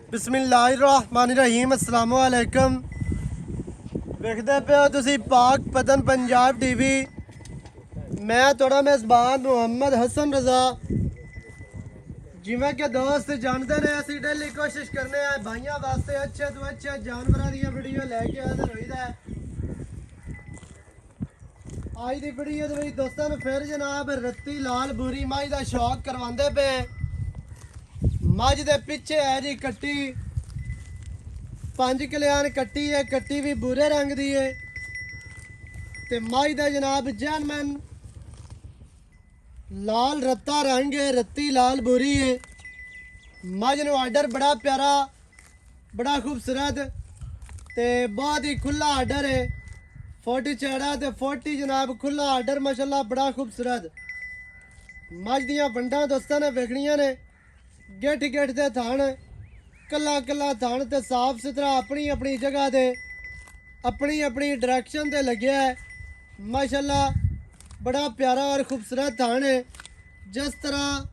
बिस्मिल्लाहिर्रहमानिर्रहीम अस्सलाम वालेकुम। वेखदे पे हो तुसी पाक पतन पंजाब टीवी। मैं थोड़ा मेज़बान मोहम्मद हसन रजा। जिमें के दोस्त जानते ने असी डेली कोशिश करने हैं भाइयों वास्ते अच्छे तो अच्छे जानवरों दी वीडियो लैके हाजिर होईदा है। आज दी वीडियो दे विच दोस्तां नूं फिर जनाब रत्ती लाल बूरी माई दा शौक करवांदे पे। मझ दे पिछे है जी कट्टी, 5 कल्याण कट्टी है। कट्टी भी भूरे रंग दी है ते मझ दा जनाब जैनमैन लाल रत्ता रंग है, रत्ती लाल बूरी है। मझ नूं आर्डर बड़ा प्यारा, बड़ा खूबसूरत ते बहुत ही खुला आर्डर है। 40 चढ़ा ते 40 जनाब खुला आर्डर माशाल्लाह बड़ा खूबसूरत। मझ दियां वंडां दोस्तां ने वेखणियां ने। गेट गेट दे थान, कला कला थान ते साफ सुथरा अपनी अपनी जगह दे अपनी अपनी डायरेक्शन ते लग्या है। माशाल्लाह बड़ा प्यारा और खूबसूरत थान है। जिस तरह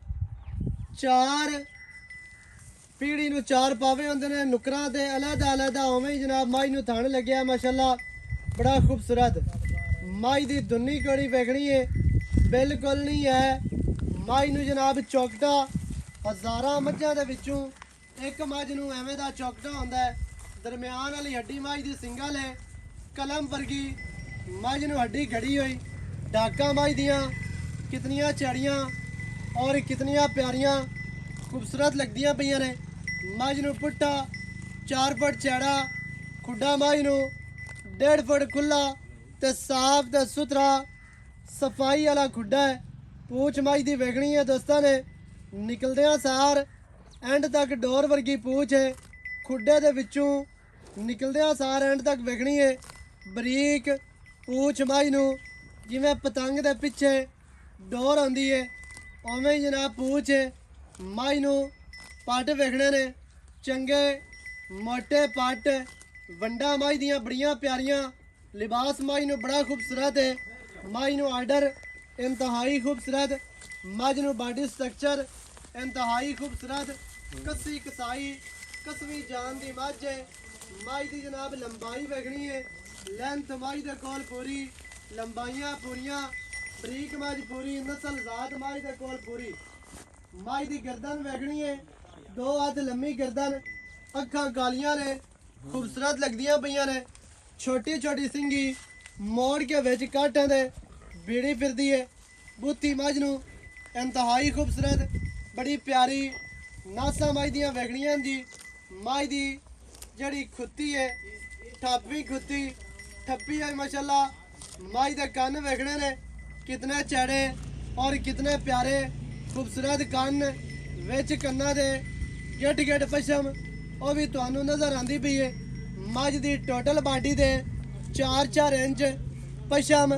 चार पीढ़ी नूं चार पावे होंदे ने नुकरां ते अलहदा अलहदा उवें ही जनाब माई नूं थान लग्या है। माशाल्लाह बड़ा खूबसूरत। माई दी दुन्नी कड़ी वेखनी है बिल्कुल नहीं है। माई नूं जनाब चौकटा हज़ारां मझां दे विचों एक मझ नूं एवें दा चौकटा होंदा है। दरम्यान वाली हड्डी मझ दी सिंगल है, कलम वर्गी मझ नूं हड्डी घड़ी हुई। डाका मझ दियां कितनियां चढ़ियां और कितनियां प्यारियां खूबसूरत लगदियां पईयां ने। मझ नूं पुट्ठा 4 फुट चौड़ा, खुड्डा मझ नूं 1.5 फुट खुला ते साफ ते सुथरा सफाई वाला खुड्डा है। पूछ मझ दी वेखनी है दोस्तां ने, निकलदियां सार एंड तक डोर वर्गी पूछ है। खुड्डे दे विचों निकलदियां सार एंड तक वेखनी है बरीक पूछ मझ नूं जिवें पतंग दे पिछे डोर आंदी है उवें ही जनाब पूछ है। मझ नूं पट वेखने ने चंगे मोटे पट। वंडा मझ दियां बड़ियां प्यारियां, लिबास मझ नूं बड़ा खूबसूरत है। मझ नूं आर्डर इंतहाई खूबसूरत। मझ नूं बॉडी स्ट्रक्चर इंतहाई खूबसूरत। कसी कसाई कसवी जान दी मझ है। मझ दी जनाब लंबाई वेखनी है, लेंथ मझ दे कोल पूरी, लंबाइयां पूरियां, बरीक मझ पूरी, नस्ल जात मझ दे कोल पूरी। मझ दी गर्दन वेखनी है 2 हथ लम्मी गर्दन, अखां कालियां ने खूबसूरत लगदियां पईयां ने। छोटी छोटी सिंगी मोड़ के विच कांटां दे बीड़ी फिरदी है। बूथी मझ नूं इंतहाई खूबसूरत बड़ी प्यारी नासा मझ दियां वेखनियां जी। मझ दी जड़ी खुत्ती है ठप्पी खुत्ती ठप्पी है माशाल्लाह। मझ दे कन्न वेखने ने कितने चौड़े और कितने प्यारे खूबसूरत कन्न। विच कन्ना दे गेट गेट पशम वो भी तुहानू नज़र आंदी पई है। मझ दी टोटल बाडी दे 4-4 इंच पशम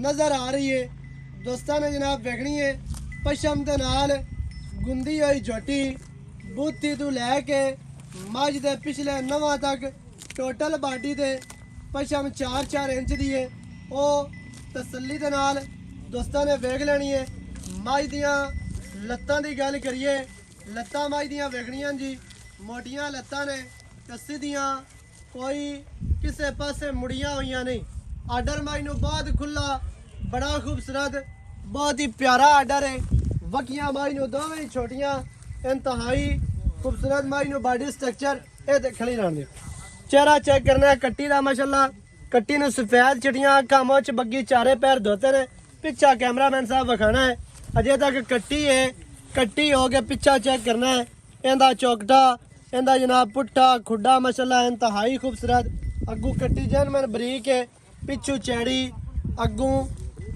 नज़र आ रही है। दोस्तां ने जनाब वेखनी है पशम दे नाल गुंदी हुई झोटी। बूथी तू लैके मझ दे पिछले नवां तक टोटल बाडी दे पशम 4-4 इंच दी है। वो तसल्ली दे नाल दोस्तां ने वेख लेनी है। मझ दियां लत्तां दी गल करिए, लत्तां मझ दियां वेखनियां जी मोटियां लत्तां ने ते सीधियां, कोई किसे पासे मुड़ियां होइयां नहीं। आर्डर मझ नूं बहुत खुला बड़ा खूबसूरत बहुत ही प्यारा आर्डर है। वकियां मझ नूं दोवें ही छोटियां इंतहाई खूबसूरत। मझ नूं बॉडी स्ट्रक्चर ये देखने रहने दे। चेहरा चेक करना है कट्टी का माशाल्लाह। कट्टी नूं सफेद चिड़ियां अखां मुच बग्गी चारे पैर धोते ने। पिछा कैमरामैन साहब विखाना है अजे तक कट्टी है। कट्टी हो के पिछा चेक करना है। इंदा चौकटा इंदा जनाब पुट्ठा खुड्डा माशाल्लाह इंतहाई खूबसूरत। अगू कट्टी जैनमैन बरीक है, पिछू चैड़ी, अगू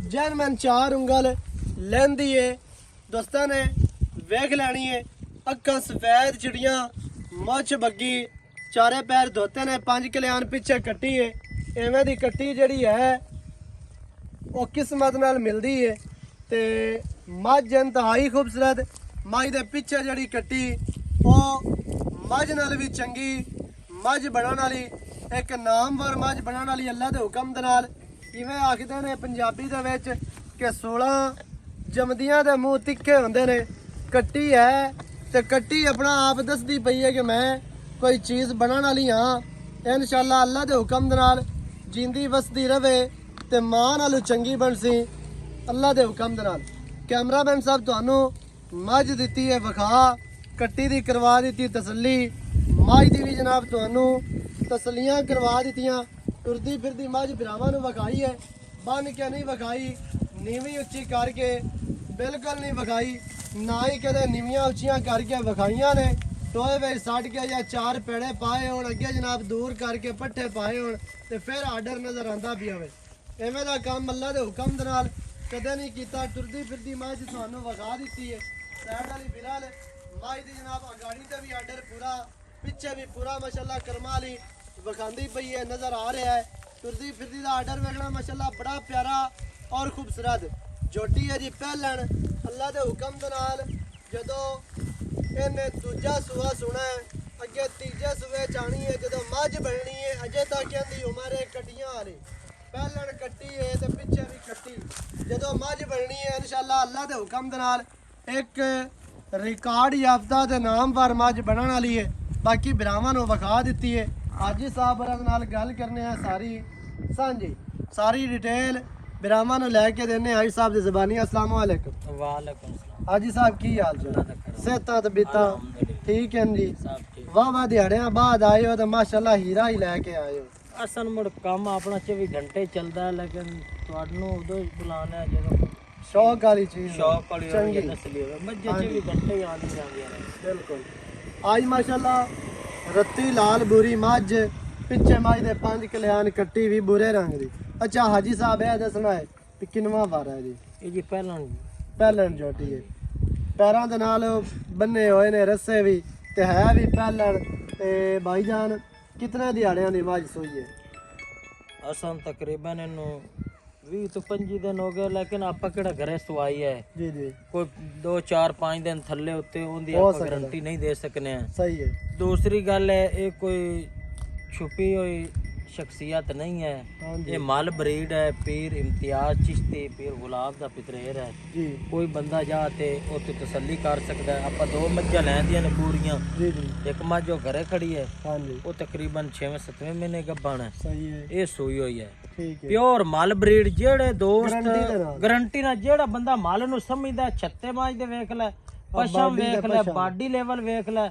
जैनमैन 4 उंगल लैंदी है। दोस्तां ने वेख लैनी है अखां सफेद चिड़ियां मुछ बग्गी चारे पैर धोते ने। 5 कल्याण पिछे कट्टी है। इवें दी कट्टी जिहड़ी है वो किस्मत नाल मिलदी है ते मझ इंतहाई खूबसूरत। मझ दे पिछे जिहड़ी कट्टी वो मझ नाल भी चंगी मझ बनन वाली, एक नामवर मझ बनन वाली अल्लाह दे हुक्म दे नाल। इवें आखदे ने पंजाबी दे विच कि 16 जमदियां दे मूँह तिखे होंदे ने। कट्टी है ते कट्टी अपना आप दसदी पई है कि मैं ਕੋਈ ਚੀਜ਼ ਬਣਾਉਣ ਵਾਲੀ ਹਾਂ ਇਨਸ਼ਾਅੱਲਾ ਅੱਲਾ ਦੇ ਹੁਕਮ ਦੇ ਨਾਲ ਜਿੰਦੀ ਵਸਦੀ ਰਵੇ ਤੇ ਮਾਂ ਨਾਲੋਂ ਚੰਗੀ ਬਣਸੀ ਅੱਲਾ ਦੇ ਹੁਕਮ ਦੇ ਨਾਲ। ਕੈਮਰਾਮੈਨ ਸਾਹਿਬ ਤੁਹਾਨੂੰ ਮੱਝ ਦਿੱਤੀ ਹੈ ਵਿਖਾ, ਕੱਟੀ ਦੀ ਕਰਵਾ ਦਿੱਤੀ ਤਸੱਲੀ, ਮੱਝ ਦੀ ਵੀ ਜਨਾਬ ਤੁਹਾਨੂੰ ਤਸੱਲੀਆਂ ਕਰਵਾ ਦਿੱਤੀਆਂ। ਤੁਰਦੀ ਫਿਰਦੀ ਮੱਝ ਭਰਾਵਾਂ ਨੂੰ ਵਿਖਾਈ ਹੈ, ਬੰਨ ਕੇ ਨਹੀਂ ਵਿਖਾਈ, ਨੀਵੀਂ ਉੱਚੀ ਕਰਕੇ ਬਿਲਕੁਲ ਨਹੀਂ ਵਿਖਾਈ, ਨਾ ਹੀ ਕਦੇ ਨੀਵੀਆਂ ਉੱਚੀਆਂ ਕਰਕੇ ਵਿਖਾਈਆਂ ਨੇ। ਟੋਏ ਵਿੱਚ ਛੱਡ ਕੇ ਜਾਂ ਚਾਰ ਪੈੜੇ ਪਾਏ ਹੋਣ ਅੱਗੇ ਜਨਾਬ ਦੂਰ ਕਰਕੇ ਪੱਠੇ ਪਾਏ ਹੋਣ ਤੇ ਫਿਰ ਆਰਡਰ ਨਜ਼ਰ ਆਂਦਾ ਪਿਆ ਹੋਵੇ। ਐਵੇਂ ਦਾ ਕੰਮ ਅੱਲਾ ਦੇ ਹੁਕਮ ਦੇ ਨਾਲ ਕਦੇ ਨਹੀਂ ਕੀਤਾ। ਤੁਰਦੀ ਫਿਰਦੀ ਮੱਝ ਤੁਹਾਨੂੰ ਵਿਖਾ ਦਿੱਤੀ ਹੈ। ਸਾਈਡ ਵਾਲੀ ਬਿਲਾਲ ਮੱਝ ਦੀ ਜਨਾਬ ਅਗਾੜੀ ਤੇ ਵੀ ਆਰਡਰ ਪੂਰਾ, ਪਿੱਛੇ ਵੀ ਪੂਰਾ ਮਾਸ਼ਾਅੱਲਾ ਕਰਮਾਂ ਵਾਲੀ ਵਿਖਾਉਂਦੀ ਪਈ ਹੈ, ਨਜ਼ਰ ਆ ਰਿਹਾ ਹੈ। ਤੁਰਦੀ ਫਿਰਦੀ ਦਾ ਆਰਡਰ ਵੇਖਣਾ ਮਾਸ਼ਾਅੱਲਾ ਬੜਾ ਪਿਆਰਾ ਔਰ ਖੂਬਸੂਰਤ ਝੋਟੀ ਹੈ ਜੀ। ਪਹਿਲਣ ਅੱਲਾ ਦੇ ਹੁਕਮ ਦੇ ਨਾਲ ਜਦੋਂ ਇਹਨੇ ਦੂਜਾ ਸੂਆ ਸੁਣਾ ਹੈ, ਅੱਗੇ ਤੀਜੇ ਸੂਏ ਜਾਣੀ ਹੈ, ਜਦੋਂ ਮੱਝ ਬਣਨੀ ਹੈ ਅਜੇ ਤੱਕ ਇਹਦੀ ਉਮਰ ਹੈ ਕੱਟੀਆਂ ਵਾਲੀ। ਪਹਿਲਣ ਕੱਟੀ ਹੈ ਤੇ ਪਿੱਛੇ ਵੀ ਕੱਟੀ। ਜਦੋਂ ਮੱਝ ਬਣਨੀ ਹੈ ਇਨਸ਼ਾਅੱਲਾ ਅੱਲਾ ਦੇ ਹੁਕਮ ਦੇ ਨਾਲ ਇੱਕ ਰਿਕਾਰਡ ਯਾਫਤਾ ਦੇ ਨਾਮਵਰ ਮੱਝ ਬਣਨ ਵਾਲੀ ਹੈ। ਬਾਕੀ ਭਰਾਵਾਂ ਨੂੰ ਵਿਖਾ ਦਿੱਤੀ ਹੈ। ਹਾਜੀ ਸਾਹਿਬ ਹੋਰਾਂ ਨਾਲ ਗੱਲ ਕਰਨੇ ਆ ਸਾਰੀ ਸਾਂਝੀ, ਸਾਰੀ ਡਿਟੇਲ ਭਰਾਵਾਂ ਨੂੰ ਲੈ ਕੇ ਦੇਣੇ ਹਾਜੀ ਸਾਹਿਬ ਦੀ ਜ਼ਬਾਨੀ। अस्सलाम वालेकुम। वालेकुम सलाम। हाजी साहब की हाल चाल? सेहतां ते बीता ठीक है जी? वाह वाह दिहाड़ियां बाद आए हो तो माशाल्लाह हीरा ही लेके आए हो। असन मुड़ काम अपना 24 घंटे चलता है, लेकिन तुहानू उदों ही बुलाना है ਜਦੋਂ शौक वाली चीज शौक वाली चंगी नस्ली होवे। मज्जे 24 घंटे ही आनी जांदियां ने। बिल्कुल। आज माशाल्लाह रत्ती लाल बुरी मझ पिछे मझ दे 5 कल्याण कट्टी भी बुरे रंग दी। अच्छा हाजी साहब ये दसना है कि किनवा वार है जी? ਇਹ ਜੀ ਪਹਿਲਾਂ ਪਹਿਲਣ ਝੋਟੀ ਹੈ, ਪੈਰਾਂ ਦੇ ਨਾਲ ਬੰਨੇ ਹੋਏ ਨੇ ਰੱਸੇ ਵੀ ਤੇ ਹੈ ਵੀ ਪਹਿਲਣ। ਤੇ ਭਾਈ ਜਾਨ ਕਿਤਨੇ ਦਿਹਾੜਿਆਂ ਦੀ ਮੱਝ ਸੂਈ ਹੈ? ਅਸਾਂ ਤਕਰੀਬਨ ਇਹਨੂੰ 20 ਤੋਂ 25 ਦਿਨ ਹੋ ਗਏ, ਲੇਕਿਨ ਆਪਾਂ ਕਿਹੜਾ ਘਰੇ ਸਵਾਈ ਹੈ। ਜੀ ਜੀ ਕੋਈ 2 4 5 ਦਿਨ ਥੱਲੇ ਉੱਤੇ ਉਹਦੀ ਹੋ ਆਪਾਂ ਸਕਦਾ। ਗਾਰੰਟੀ ਨਹੀਂ ਦੇ ਸਕਨੇ ਆ। ਸਹੀ ਹੈ। दूसरी गल है ये कोई छुपी हुई शख्सियत नहीं है। हाँ जी। ये माल ब्रीड है, पीर इम्तियाज चिश्ती पीर गुलाब दा पितरेर है। जी कोई बंदा जाते उत्ते तसल्ली कर सकता है। आप 2 मज्झां लैंदियां ने पूरियां, जी जी एक मझ वो घरे खड़ी है, हाँ जी वो तकरीबन 6वें-7वें महीने गब्बन है। सही है। ये सूई हुई है ठीक है। प्योर माल ब्रीड। जेड़े दोस्त Guarantee दे नाल। गारंटी ना जेड़ा बंदा माल नू समझदा, छत्ते माज दे वेख ले, पशम body वेख दे ले, पशम। बाडी लेवल वेख ले।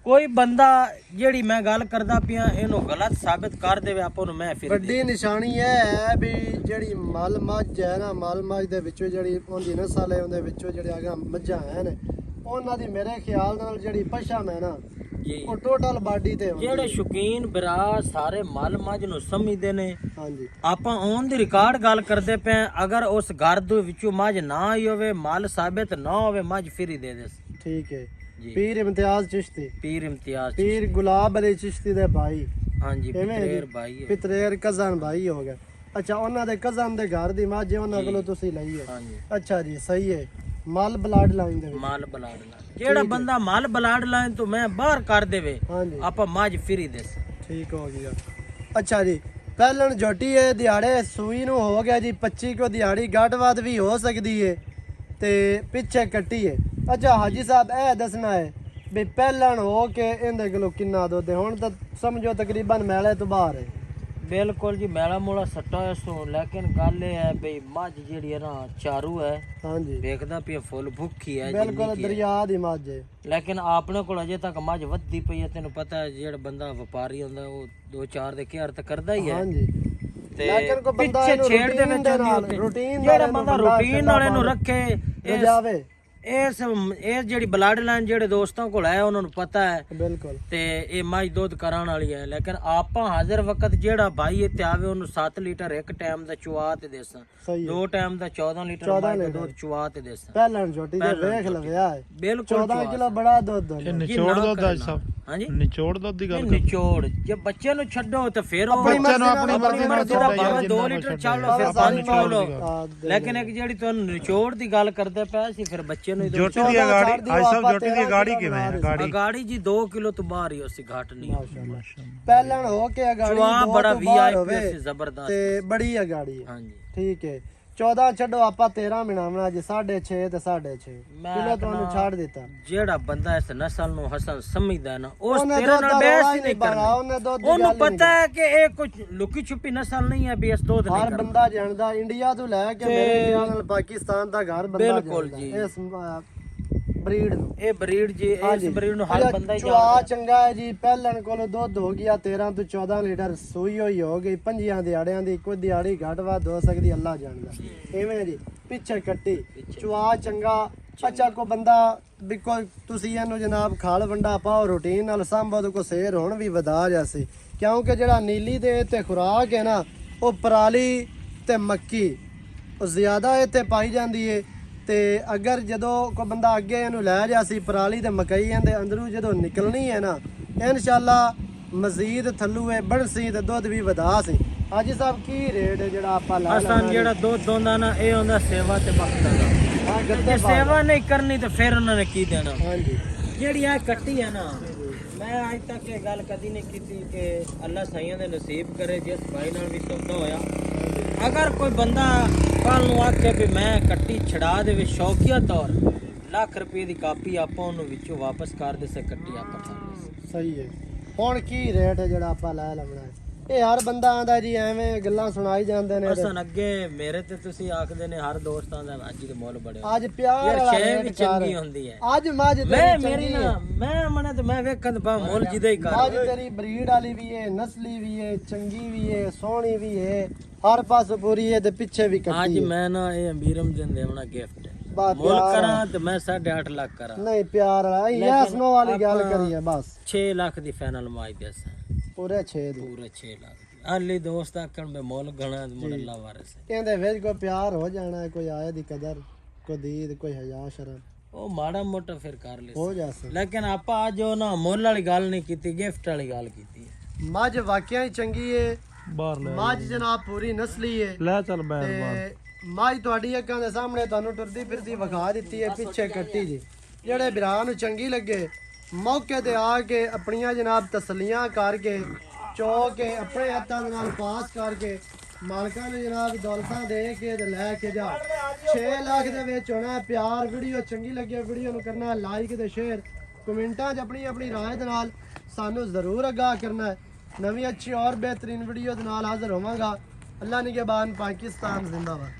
कोई बंदा जेड़ी मैं गल करदा पिया इहनू गलत साबित कर देवे ਆਪਾਂ ਨੂੰ ਮੈਂ ਫਿਰ ਵੱਡੀ ਨਿਸ਼ਾਨੀ ਇਹ ਹੈ ਵੀ ਜਿਹੜੀ ਮਲ ਮੱਝ ਹੈ ਨਾ, ਮਲ ਮੱਝ ਦੇ ਵਿੱਚੋਂ ਜਿਹੜੀ ਉਹਦੀ ਨਸਲ ਹੈ ਉਹਦੇ ਵਿੱਚੋਂ ਜਿਹੜੇ ਅਗਾ ਮੱਝਾਂ ਹਨ ਉਹਨਾਂ ਦੀ ਮੇਰੇ ਖਿਆਲ ਨਾਲ ਜਿਹੜੀ ਪਸ਼ਮ ਹੈ ਨਾ ਜੀ ਉਹ ਟੋਟਲ ਬਾਡੀ ਤੇ ਹੁੰਦੀ ਜਿਹੜੇ ਹੈ। ਸ਼ੌਕੀਨ ਭਰਾ ਸਾਰੇ ਮਲ ਮੱਝ ਨੂੰ ਸਮਝਦੇ ਨੇ। ਹਾਂਜੀ ਆਪਾਂ ਔਨ ਦੀ ਰਿਕਾਰਡ ਗੱਲ ਕਰਦੇ ਪਏ, ਅਗਰ ਉਸ ਘਰ ਦੇ ਵਿੱਚੋਂ ਮੱਝ ਨਾ ਆਈ ਹੋਵੇ, ਮਲ ਸਾਬਿਤ ਨਾ ਹੋਵੇ, ਮੱਝ ਫਿਰ ਹੀ ਦੇ ਦੇ। ਠੀਕ ਹੈ। ਜੀ ਪੀਰ ਇਮਤਿਆਜ਼ ਚਿਸ਼ਤੀ, ਪੀਰ ਇਮਤਿਆਜ਼ ਪੀਰ ਗੁਲਾਬ ਅਲੀ ਚਿਸ਼ਤੀ ਦੇ ਭਾਈ, ਹਾਂਜੀ ਐਵੇਂ ਹੈ ਪਿਤਰੇਰ ਜੀ? ਭਾਈ ਹੈ। ਪਿਤਰੇਰ ਕਜ਼ਨ ਭਾਈ ਹੋ ਗਿਆ। ਅੱਛਾ ਉਹਨਾਂ ਦੇ ਕਜ਼ਨ ਦੇ ਘਰ ਦੀ ਮੱਝ ਉਹਨਾਂ ਕੋਲੋਂ ਤੁਸੀਂ ਲਈ ਹੈ? ਹਾਂਜੀ ਅੱਛਾ ਜੀ ਸਹੀ ਹੈ। ਮਲ ਬਲੱਡ ਲਾਈਨ ਦੇ ਵਿੱਚ ਮਾਲ ਬਲਾਡ ਲਾਈਨ ਜਿਹੜਾ ਬੰਦਾ ਮਾਲ ਬਲਾਡ ਲਾਈਨ ਤੋਂ ਮੈਂ ਬਾਹਰ ਕਰ ਦੇਵੇ ਹਾਂਜੀ ਆਪਾਂ ਮੱਝ ਫਰੀ ਦੇ। ਠੀਕ ਹੋ ਗਿਆ। ਅੱਛਾ ਜੀ ਪਹਿਲਣ ਝੋਟੀ ਹੈ, ਦਿਹਾੜੇ ਸੂਈ ਨੂੰ ਹੋ ਗਿਆ ਜੀ 25 ਕੋ ਦਿਹਾੜੀ, ਘੱਟ ਵੱਧ ਵੀ ਹੋ ਸਕਦੀ ਹੈ ਤੇ ਪਿੱਛੇ ਕੱਟੀ ਹੈ। ਅੱਛਾ ਹਾਜੀ ਸਾਹਿਬ ਇਹ ਦੱਸਣਾ ਹੈ ਵੀ ਪਹਿਲਣ ਹੋ ਕੇ ਇਹਦੇ ਕੋਲੋਂ ਕਿੰਨਾ ਦੁੱਧ ਹੈ? ਹੁਣ ਤਾਂ ਸਮਝੋ ਤਕਰੀਬਨ ਮੈਲੇ ਤੋਂ ਬਾਹਰ ਹੈ। ਬਿਲਕੁਲ ਜੀ ਮੈਲਾ ਮੂਲਾ ਸੱਟਾ ਹੈ ਸੋ, ਲੇਕਿਨ ਗੱਲ ਇਹ ਹੈ ਬਈ ਮੱਝ ਜਿਹੜੀ ਹੈ ਨਾ ਚਾਰੂ ਹੈ, ਹਾਂਜੀ ਵੇਖਦਾ ਪਿਆ ਫੁੱਲ ਭੁੱਖੀ ਹੈ ਬਿਲਕੁਲ ਜਿੰਨੀ ਕੀ ਹੈ। ਦਰਿਆ ਦੀ ਮੱਝ ਹੈ। ਲੇਕਿਨ ਆਪਣੇ ਕੋਲ ਅਜੇ ਤੱਕ ਮੱਝ ਵੱਧਦੀ ਪਈ ਹੈ। ਤੈਨੂੰ ਪਤਾ ਹੈ ਜਿਹੜਾ ਬੰਦਾ ਵਪਾਰੀ ਹੁੰਦਾ ਉਹ 2-4 ਦੇ ਘਰ ਤਾਂ ਕਰਦਾ ਹੀ ਹੈ। ਹਾਂਜੀ ਤੇ ਲੇਕਿਨ ਕੋਈ ਬੰਦਾ ਪਿੱਛੇ ਇਹਨੂੰ ਛੇੜ ਦੇ routine ਵਿੱਚ ਦੇ ਨਾਲ, ਹੁੰਦੀ routine ਜਿਹੜਾ ਵਾਲੇ ਨੂੰ ਬੰਦਾ ਬੰਦਾ ਰੂਟੀਨ ਠੰਡਾ ਵਾਲੇ ਨੂੰ ਪਾਣੀ ਰੱਖੇ ਰਜਾਵੇ ਇਹ ਜਿਹੜੀ ਬਲੱਡ ਲਾਈਨ ਜਿਹੜੇ ਦੋਸਤਾਂ ਕੋਲ ਹੈ ਉਹਨਾਂ ਨੂੰ ਪਤਾ ਹੈ ਬਿਲਕੁਲ। ਤੇ ਇਹ ਮੱਝ ਦੁੱਧ ਕਰਾਉਣ ਵਾਲੀ ਹੈ। ਲੇਕਿਨ ਆਪਾਂ ਹਾਜ਼ਰ ਵਕਤ ਜਿਹੜਾ ਭਾਈ ਇੱਥੇ ਆਵੇ ਉਹਨੂੰ 7 ਲੀਟਰ ਇੱਕ ਟਾਈਮ ਦਾ ਚੁਆ ਤੇ ਦੇਸਾਂ, ਸਹੀ ਹੈ। 2 ਟਾਈਮ ਦਾ 14 ਲੀਟਰ 14 ਮੱਝ ਦਾ ਲੀਟਰ ਦੁੱਧ ਚੁਆ ਤੇ ਦੇਸਾਂ। ਪਹਿਲਣ ਝੋਟੀ ਦੇ ਵੇਖ ਲਵਿਆ ਹੈ ਬਿਲਕੁਲ 14 ਕਿਲੋ ਬੜਾ ਦੁੱਧ ਹੁੰਦਾ। ਨਿਚੋੜ ਦੁੱਧ ਦਾ ਸਾਹਿਬ। ਹਾਂਜੀ ਨਿਚੋੜ ਦੁੱਧ ਦੀ ਗੱਲ ਨਿਚੋੜ ਜੇ ਬੱਚੇ ਨੂੰ ਛੱਡੋ ਤੇ ਫਿਰ ਉਹ ਬੱਚੇ ਨੂੰ ਆਪਣੀ ਆਪਣੀ ਮਰਜ਼ੀ ਦਾ ਭਾਵੇਂ 2 ਲੀਟਰ ਚੱਲ ਲਓ ਫਿਰ 5 ਪਾ ਲਓ। ਹਾਂ, ਲੇਕਿਨ ਇੱਕ ਜਿਹੜੀ ਤੁਹਾਨੂੰ ਨਿਚੋੜ ਦੀ ਗੱਲ ਕਰਦੇ ਪਏ ਸੀ ਫਿਰ ਬੱਚੇ ਨੂੰ ਜੋਟੀ ਦੀ ਗਾੜੀ ਅੱਜ ਸਭ ਜੋਟੀ ਦੀ ਗਾੜੀ ਕਿਵੇਂ ਹੈ? ਗਾੜੀ ਗਾੜੀ ਜੀ 2 ਕਿਲੋ ਤੋਂ ਬਾਹਰ ਹੀ ਉਸੇ ਘਾਟ ਨਹੀਂ ਪਹਿਲਣ ਹੋ ਕੇ ਅਗਾੜੀ ਚੁਆ ਦੋ ਬੜਾ ਤੋਂ ਬਾਹਰ VIP ਹੋਵੇ ਸੀ ਜ਼ਬਰਦਸਤ। ਤੇ ਬੜੀ ਅਗਾੜੀ ਹੈ। ਹਾਂਜੀ ਠੀਕ ਹੈ। 14 ਛੱਡੋ ਆਪਾਂ 13 ਮਿਣਾਵਣਾ ਜੀ 6.5 ਤੇ 6.5 ਮੈਂ ਕਿਲੋ ਤੁਹਾਨੂੰ ਆਪਣਾ- ਛੱਡ ਦਿੱਤਾ। ਜਿਹੜਾ ਬੰਦਾ ਇਸ ਨਸਲ ਨੂੰ ਹਸਨ ਸਮਝਦਾ ਨਾ ਉਸ ਉਹਨੇ ਤੇਰੇ ਦੁੱਧ ਨਾਲ ਦਾ ਬਹਿਸ ਰੌਲਾ ਹੀ ਹੀ ਨਹੀਂ ਨਹੀਂ ਪਾਉਣਾ, ਕਰਨਾ। ਉਹਨੇ ਦੁੱਧ ਦੀ ਉਹਨੂੰ ਗੱਲ ਹੀ ਨਹੀਂ ਪਤਾ ਹੈ ਕਿ ਇਹ ਕੁਝ ਲੁਕੀ ਛੁਪੀ ਨਸਲ ਨਹੀਂ ਹੈ ਵੀ ਇਸ ਦੁੱਧ ਨਹੀਂ ਹਰ ਕਰਨਾ। ਬੰਦਾ ਜਾਣਦਾ ਇੰਡੀਆ ਤੋਂ ਲੈ ਕੇ ਤੇ ਮੇਰੇ ਖਿਆਲ ਨਾਲ ਪਾਕਿਸਤਾਨ ਦਾ ਘਰ ਬੰਦਾ ਬਿਲਕੁਲ ਜਾਣਦਾ ਜੀ। ਇਸ ਬਰੀਡ ਨੂੰ। ਇਹ ਬਰੀਡ ਜੀ ਇਸ ਹਾਂਜੀ। ਬਰੀਡ ਨੂੰ ਹਰ ਬੰਦਾ ਹੀ ਚੁਆ ਜਾਣਦਾ। ਚੰਗਾ ਹੈ ਜੀ, ਪਹਿਲਣ ਕੋਲ ਦੁੱਧ ਹੋ ਗਿਆ 13 ਤੋਂ 14 ਲੀਟਰ, ਸੂਈ ਹੋਈ ਹੋ ਗਈ 5 ਦਿਹਾੜਿਆਂ ਦੀ, ਕੋਈ ਦਿਹਾੜੀ ਘੱਟ ਵੱਧ ਹੋ ਸਕਦੀ, ਅੱਲਾ ਜਾਣਦਾ। ਇਵੇਂ ਜੀ ਪਿੱਛੇ ਕੱਟੀ ਚੁਆ ਚੰਗਾ। ਅੱਛਾ ਕੋ ਬੰਦਾ ਵੀ ਕੋਈ ਤੁਸੀਂ ਇਹਨੂੰ ਜਨਾਬ ਖਾਲ ਵੰਡਾ ਪਾਓ ਰੂਟੀਨ ਨਾਲ ਸੰਭੋ ਤੇ ਕੋ ਸੇਰ ਹੁਣ ਵੀ ਵਧਾ ਜਾਸੀ, ਕਿਉਂਕਿ ਜਿਹੜਾ ਨੀਲੀ ਦੇ ਤੇ ਖੁਰਾਕ ਹੈ ਨਾ ਉਹ ਪਰਾਲੀ ਤੇ ਮੱਕੀ ਉਹ ਜ਼ਿਆਦਾ ਇੱਥੇ ਪਾਈ ਜਾਂਦੀ ਏ। ਤੇ ਅਗਰ ਜਦੋਂ ਕੋਈ ਬੰਦਾ ਅੱਗੇ ਇਹਨੂੰ ਲੈ ਜਾ ਸੀ ਪਰਾਲੀ ਤੇ ਮਕਈ ਇਹਦੇ ਅੰਦਰੋਂ ਜਦੋਂ ਨਿਕਲਣੀ ਹੈ ਨਾ ਇਨਸ਼ਾਅੱਲਾ ਮਜ਼ੀਦ ਥੱਲੂ ਇਹ ਬਣਸੀ ਤੇ ਦੁੱਧ ਵੀ ਵਧਾ ਸੀ। ਹਾਂਜੀ ਸਾਹਿਬ ਕੀ ਰੇਟ ਹੈ ਜਿਹੜਾ ਆਪਾਂ ਲਾ ਅਸਾਂ ਜਿਹੜਾ ਦੁੱਧ ਦੋਂਦਾ ਨਾ ਇਹ ਹੁੰਦਾ ਸੇਵਾ ਤੇ ਵਕਤ ਦਾ। ਹਾਂ ਜੇ ਗੱਤੇ ਸੇਵਾ ਨਹੀਂ ਕਰਨੀ ਤੇ ਫਿਰ ਉਹਨਾਂ ਨੇ ਕੀ ਦੇਣਾ। ਹਾਂਜੀ ਜਿਹੜੀ ਆ ਕੱਟੀ ਹੈ ਨਾ ਮੈਂ ਅੱਜ ਤੱਕ ਇਹ ਗੱਲ ਕਦੀ ਨਹੀਂ ਕੀਤੀ ਕਿ ਅੱਲਾ ਸਾਈਆਂ ਦੇ ਨਸੀਬ ਕਰੇ ਜਿਸ ਭਾਈ ਨਾਲ ਵੀ ਸੌਦਾ ਹੋਇਆ ਅਗਰ ਕੋਈ ਬੰਦਾ ਕੱਲ ਨੂੰ ਆਖੇ ਵੀ ਮੈਂ ਕੱਟੀ ਛੜਾ ਦੇਵੇ ਸ਼ੌਕੀਆ ਤੌਰ ਲੱਖ ਰੁਪਏ ਦੀ ਕਾਪੀ ਆਪਾਂ ਉਹਨੂੰ ਵਿੱਚੋਂ ਵਾਪਸ ਕਰ ਦੇ ਸੇ ਕੱਟੀ ਆਪਾਂ ਥਾਂ ਸਹੀ ਹੈ। ਹੁਣ ਕੀ ਰੇਟ ਹੈ ਜਿਹੜਾ ਆਪਾਂ ਲੈ ਲਵਣਾ? ਇਹ ਹਰ ਬੰਦਾ ਆਂਦਾ ਜੀ ਐਵੇਂ ਗੱਲਾਂ ਸੁਣਾਈ ਜਾਂਦੇ ਨੇ। ਅਸਾਂ ਅੱਗੇ ਮੇਰੇ ਤੇ ਤੁਸੀਂ ਆਖਦੇ ਨੇ ਹਰ ਦੋਸਤਾਂ ਦਾ ਅੱਜ ਦੇ ਮੁੱਲ ਬੜੇ ਅੱਜ ਪਿਆਰ ਯਾਰ ਵਾਲਾ ਸ਼ੈ ਰੇਟ ਵੀ ਕਰ। ਚੰਗੀ ਹੁੰਦੀ ਹੈ। ਅੱਜ ਮੱਝ ਮੈਂ ਤੇਰੀ ਮੇਰੀ ਚੰਗੀ ਨਾ ਹੈ। ਮੈਂ ਮਨੇ ਤੇ ਮੈਂ ਵੇਖਣ ਤੇ ਮੁੱਲ ਜਿਹਦਾ ਹੀ ਮੱਝ ਕਰ ਤੇਰੀ ਬਰੀਡ ਵਾਲੀ ਵੀ ਹੈ, ਨਸਲੀ ਵੀ ਹੈ, ਚੰਗੀ ਵੀ ਹੈ, ਸੋਹਣੀ ਵੀ ਹੈ, ਹਰ ਪਾਸੇ ਪੂਰੀ ਹੈ ਤੇ ਪਿੱਛੇ ਵੀ ਅੱਜ ਕੱਟੀ ਹੈ। ਮੈਂ ਨਾ ਇਹ ਅਮੀਰਮ ਜਨ ਦੇਵਣਾ ਗਿਫਟ ਬਸ ਮੁੱਲ ਪਿਆਰ ਕਰਾਂ ਤੇ ਮੈਂ 8.5 ਲੱਖ ਕਰਾਂ ਨਹੀਂ ਪਿਆਰ ਵਾਲਾ ਯੈਸ ਨੋ ਵਾਲੀ ਗੱਲ ਆਪਣਾ- ਕਰੀਏ ਬਸ 6 ਲੱਖ ਦੀ ਫਾਈਨਲ ਮਾਜ ਦੇ ਸਾਂ ਪੂਰੇ 6 ਦੀ। ਪੂਰੇ 6 ਲੱਖ ਦੀ ਹਾਲੀ ਦੋਸਤ ਆਖਣ ਮੈਂ ਮੁੱਲ ਗਣਾ ਤੇ ਮੁੜ ਅੱਲਾ ਵਾਰਿਸ ਹੈ। ਇਹਦੇ ਵਿੱਚ ਕੋਈ ਪਿਆਰ ਹੋ ਜਾਣਾ, ਕੋਈ ਆਏ ਦੀ ਕਦਰ, ਕੋਈ ਦੀਦ, ਕੋਈ ਹਯਾ ਸ਼ਰਮ ਉਹ ਮਾੜਾ ਮੋਟਾ ਫਿਰ ਕਰ ਲੈ ਹੋ ਜਾਸੇ। ਲੇਕਿਨ ਆਪਾਂ ਅੱਜ ਉਹ ਨਾ ਮੁੱਲ ਵਾਲੀ ਗੱਲ ਨਹੀਂ ਕੀਤੀ ਗਿਫਟ ਵਾਲੀ ਗੱਲ ਕੀਤੀ ਮੱਝ ਵਾਕਿਆ ਹੀ ਚੰਗੀ ਏ। ਬਾਹਰ ਲੈ ਮੱਝ ਜਨਾਬ ਪੂਰੀ ਨਸਲੀ ਏ ਲੈ ਚੱਲ ਬੈਠ ਬਾਹਰ। ਤੇ ਮੱਝ ਤੁਹਾਡੀ ਅੱਖਾਂ ਦੇ ਸਾਹਮਣੇ ਤੁਹਾਨੂੰ ਟੁਰਦੀ ਫਿਰਦੀ ਵਿਖਾ ਦਿੱਤੀ ਏ ਪਿੱਛੇ ਕੱਟੀ ਜੀ। ਜਿਹੜੇ ਵਿਰਾਹ ਨੂੰ ਚੰਗੀ ਲੱਗੇ ਮੌਕੇ ਤੇ ਆ ਕੇ ਆਪਣੀਆਂ ਜਨਾਬ ਤਸੱਲੀਆਂ ਕਰਕੇ ਚੋ ਕੇ ਆਪਣੇ ਹੱਥਾਂ ਦੇ ਨਾਲ ਪਾਸ ਕਰਕੇ ਮਾਲਕਾਂ ਨੂੰ ਜਨਾਬ ਦੌਲਤਾਂ ਦੇ ਕੇ ਤੇ ਲੈ ਕੇ ਜਾ। 6 ਲੱਖ ਦੇ ਵਿੱਚ ਹੋਣਾ ਹੈ ਪਿਆਰ। ਵੀਡੀਓ ਚੰਗੀ ਲੱਗੇ ਵੀਡੀਓ ਨੂੰ ਕਰਨਾ ਲਾਈਕ ਤੇ ਸ਼ੇਅਰ, ਕਮੈਂਟਾਂ 'ਚ ਆਪਣੀ ਆਪਣੀ ਰਾਏ ਦੇ ਨਾਲ ਸਾਨੂੰ ਜ਼ਰੂਰ ਆਗਾਹ ਕਰਨਾ ਹੈ। ਨਵੀਂ ਅੱਛੀ ਔਰ ਬਿਹਤਰੀਨ ਵੀਡੀਓ ਦੇ ਨਾਲ ਹਾਜ਼ਰ ਹੋਵਾਂਗਾ। ਅੱਲਾ ਨਿਗਹਿਬਾਨ, ਪਾਕਿਸਤਾਨ ਜ਼ਿੰਦਾਬਾਦ।